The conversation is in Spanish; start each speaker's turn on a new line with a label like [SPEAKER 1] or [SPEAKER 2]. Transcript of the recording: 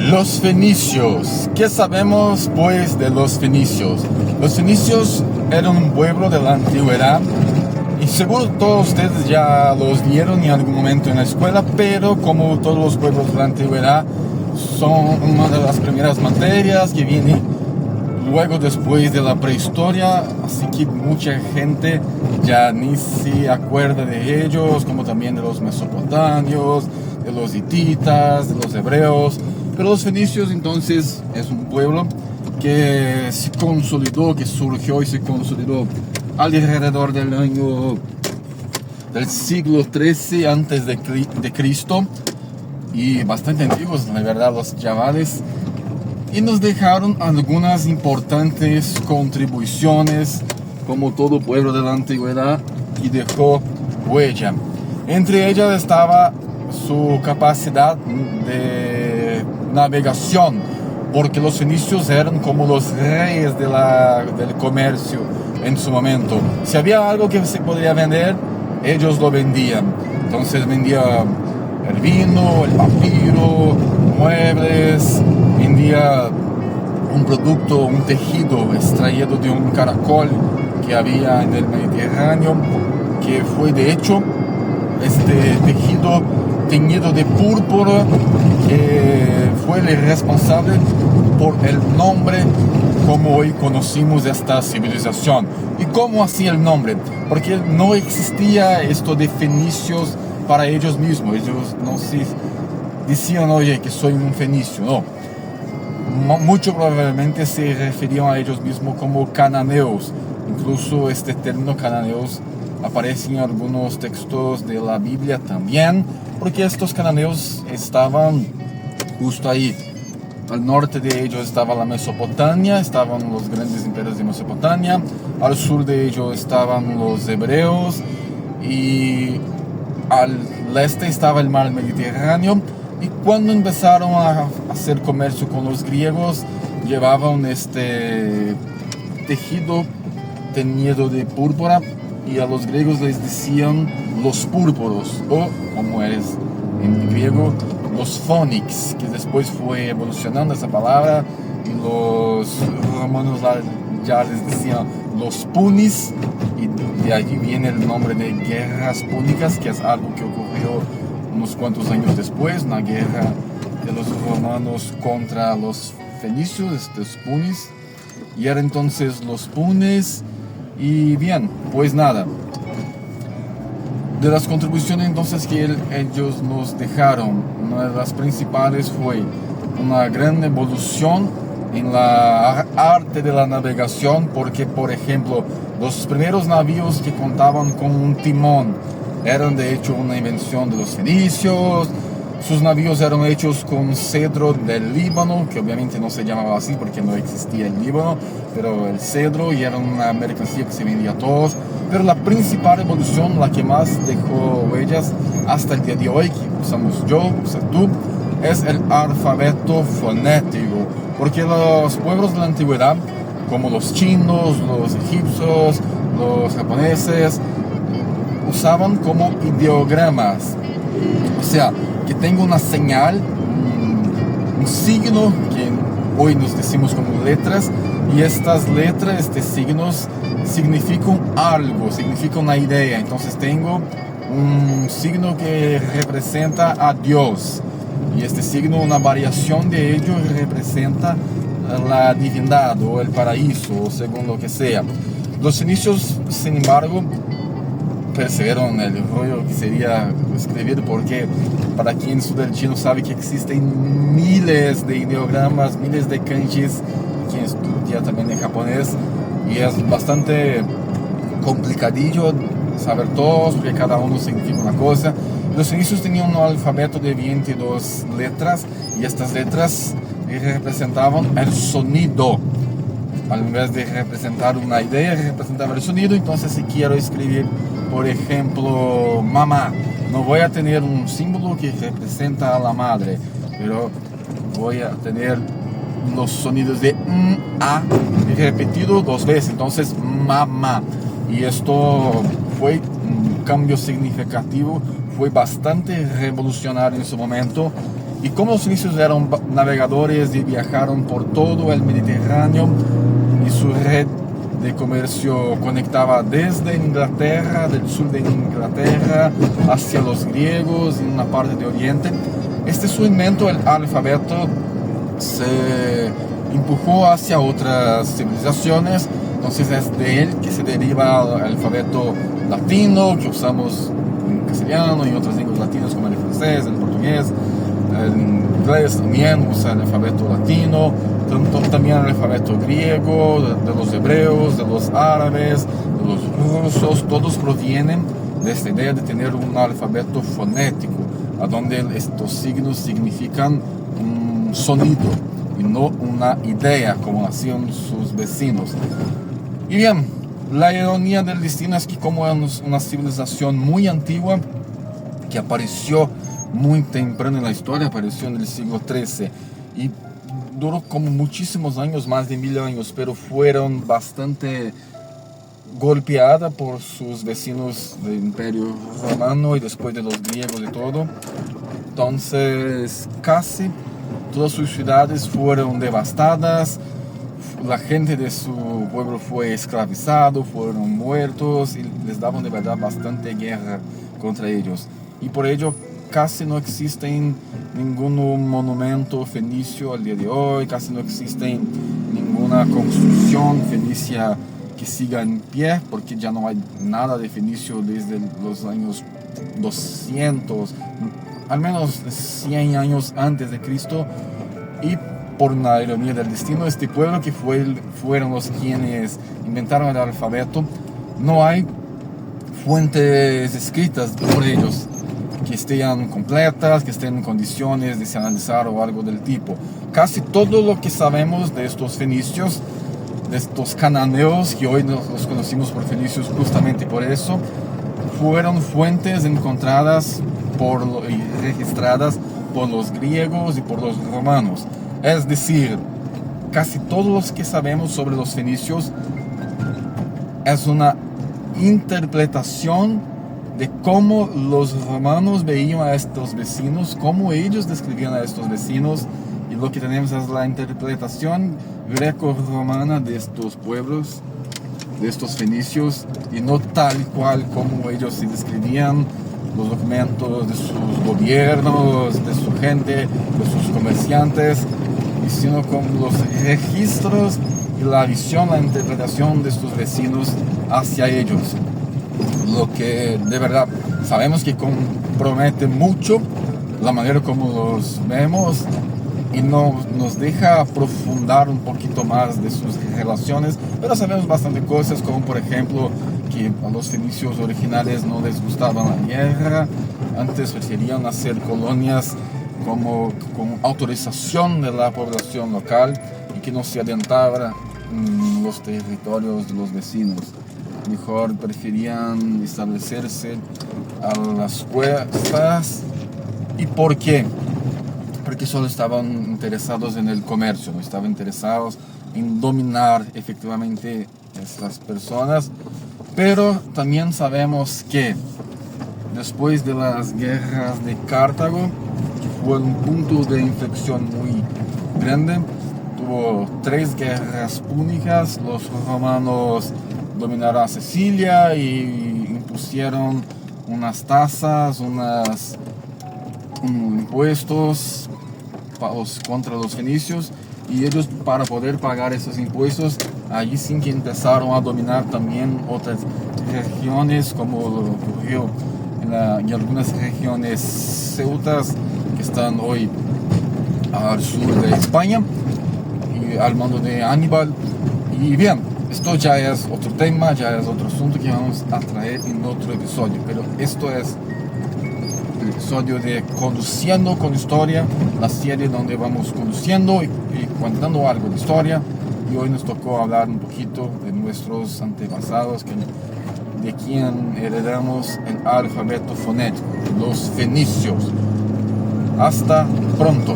[SPEAKER 1] Los fenicios. ¿Qué sabemos pues de los fenicios? Los fenicios eran un pueblo de la antigüedad y seguro todos ustedes ya los vieron en algún momento en la escuela, pero como todos los pueblos de la antigüedad son una de las primeras materias que viene luego después de la prehistoria, así que mucha gente ya ni se acuerda de ellos, como también de los mesopotamios, de los hititas, de los hebreos. Pero los fenicios entonces es un pueblo que se consolidó, que surgió y se consolidó alrededor del año del siglo XIII antes de Cristo, y bastante antiguos, la verdad, los chavales, y nos dejaron algunas importantes contribuciones, como todo pueblo de la antigüedad, y dejó huella. Entre ellas estaba su capacidad de navegación, porque los fenicios eran como los reyes del comercio en su momento. Si había algo que se podía vender, ellos lo vendían. Entonces vendía el vino, el papiro, muebles, vendía un producto, un tejido extraído de un caracol que había en el Mediterráneo, que fue de hecho este tejido teñido de púrpura, que fue el responsable por el nombre como hoy conocimos esta civilización. ¿Y cómo hacía el nombre? Porque no existía esto de fenicios para ellos mismos. Ellos no se decían, oye, que soy un fenicio, no. Mucho probablemente se referían a ellos mismos como cananeos. Incluso este término cananeos aparece en algunos textos de la Biblia también, porque estos cananeos estaban justo ahí. Al norte de ellos estaba la Mesopotamia, estaban los grandes imperios de Mesopotamia. Al sur de ellos estaban los hebreos, y al este estaba el mar Mediterráneo. Y cuando empezaron a hacer comercio con los griegos, llevaban este tejido teñido de púrpura, y a los griegos les decían los púrpuros, o como es en griego, los phonics, que después fue evolucionando esa palabra, y los romanos ya les decían los punis, y de allí viene el nombre de guerras púnicas, que es algo que ocurrió unos cuantos años después, una guerra de los romanos contra los fenicios, los punis, y eran entonces los punes. Y bien, pues nada, de las contribuciones entonces que ellos nos dejaron, una de las principales fue una gran evolución en la arte de la navegación, porque por ejemplo los primeros navíos que contaban con un timón eran de hecho una invención de los fenicios. Sus navíos eran hechos con cedro del Líbano, que obviamente no se llamaba así porque no existía el Líbano, pero el cedro, y era una mercancía que se vendía a todos. Pero la principal evolución, la que más dejó huellas hasta el día de hoy, que usamos yo, usas tú, es el alfabeto fonético. Porque los pueblos de la antigüedad, como los chinos, los egipcios, los japoneses, usaban como ideogramas. O sea, que tenga una señal, un signo, que hoy nos decimos como letras, y estas letras, estos signos, significan algo, significan una idea. Entonces tengo un signo que representa a Dios, y este signo, una variación de ello, representa la divindad o el paraíso, o según lo que sea. Los fenicios, sin embargo, perseveraron en el rollo que sería escribir, porque para quien estudia el chino sabe que existen miles de ideogramas, miles de kanjis, quien estudia también en japonés, y es bastante complicadillo saber todos, porque cada uno significa una cosa. Los fenicios tenían un alfabeto de 22 letras, y estas letras representaban el sonido. En vez de representar una idea, representaba el sonido. Entonces, si quiero escribir, por ejemplo, mamá, no voy a tener un símbolo que representa a la madre, pero voy a tener los sonidos de a repetido 2 veces. Entonces, mamá. Y esto fue un cambio significativo, fue bastante revolucionario en su momento, Y como los fenicios eran navegadores y viajaron por todo el Mediterráneo, y su red de comercio conectaba desde Inglaterra, del sur de Inglaterra, hacia los griegos y una parte de Oriente, este su invento, el alfabeto, se empujó hacia otras civilizaciones. Entonces es de él que se deriva el alfabeto latino que usamos en castellano y otras lenguas latinas como el francés, el portugués, el inglés también usa el alfabeto latino, también el alfabeto griego, de los hebreos, de los árabes, de los rusos, todos provienen de esta idea de tener un alfabeto fonético, a donde estos signos significan un sonido y no una idea como hacían sus vecinos. Y bien, la ironía del destino es que como es una civilización muy antigua, que apareció muy temprano en la historia, apareció en el siglo XIII y duró como muchísimos años, más de 1000 años, pero fueron bastante golpeada por sus vecinos del Imperio Romano y después de los griegos y todo. Entonces casi todas sus ciudades fueron devastadas, la gente de su pueblo fue esclavizado, fueron muertos y les daban de verdad bastante guerra contra ellos. Y por ello casi no existen ningún monumento fenicio al día de hoy, casi no existe ninguna construcción fenicia que siga en pie, porque ya no hay nada de fenicio desde los años 200, al menos 100 años antes de Cristo. Y por una ironía del destino, este pueblo que fueron los quienes inventaron el alfabeto, no hay fuentes escritas por ellos que estén completas, que estén en condiciones de se analizar o algo del tipo. Casi todo lo que sabemos de estos fenicios, de estos cananeos, que hoy los conocimos por fenicios justamente por eso, fueron fuentes encontradas y registradas por los griegos y por los romanos. Es decir, casi todo lo que sabemos sobre los fenicios es una interpretación de cómo los romanos veían a estos vecinos, cómo ellos describían a estos vecinos, y lo que tenemos es la interpretación greco-romana de estos pueblos, de estos fenicios, y no tal cual como ellos se describían los documentos de sus gobiernos, de su gente, de sus comerciantes, sino con los registros y la visión, la interpretación de estos vecinos hacia ellos. Lo que de verdad sabemos que compromete mucho la manera como los vemos y nos deja profundar un poquito más de sus relaciones, pero sabemos bastante cosas, como por ejemplo que a los fenicios originales no les gustaba la guerra, antes preferían hacer colonias con autorización de la población local y que no se adentrara en los territorios de los vecinos. Mejor preferían establecerse a las cuestas. ¿Y por qué? Porque solo estaban interesados en el comercio, no estaban interesados en dominar efectivamente estas personas. Pero también sabemos que después de las guerras de Cartago, que fue un punto de inflexión muy grande, tuvo 3 guerras púnicas, los romanos dominaron Sicilia y impusieron unas tasas, impuestos contra los fenicios, y ellos, para poder pagar esos impuestos, allí sí que empezaron a dominar también otras regiones, como ocurrió en algunas regiones ceutas que están hoy al sur de España y al mando de Aníbal. Y bien, esto ya es otro tema, ya es otro asunto que vamos a traer en otro episodio, pero esto es el episodio de Conduciendo con Historia, la serie donde vamos conduciendo y contando algo de historia. Y hoy nos tocó hablar un poquito de nuestros antepasados, de quien heredamos el alfabeto fonético, los fenicios. Hasta pronto.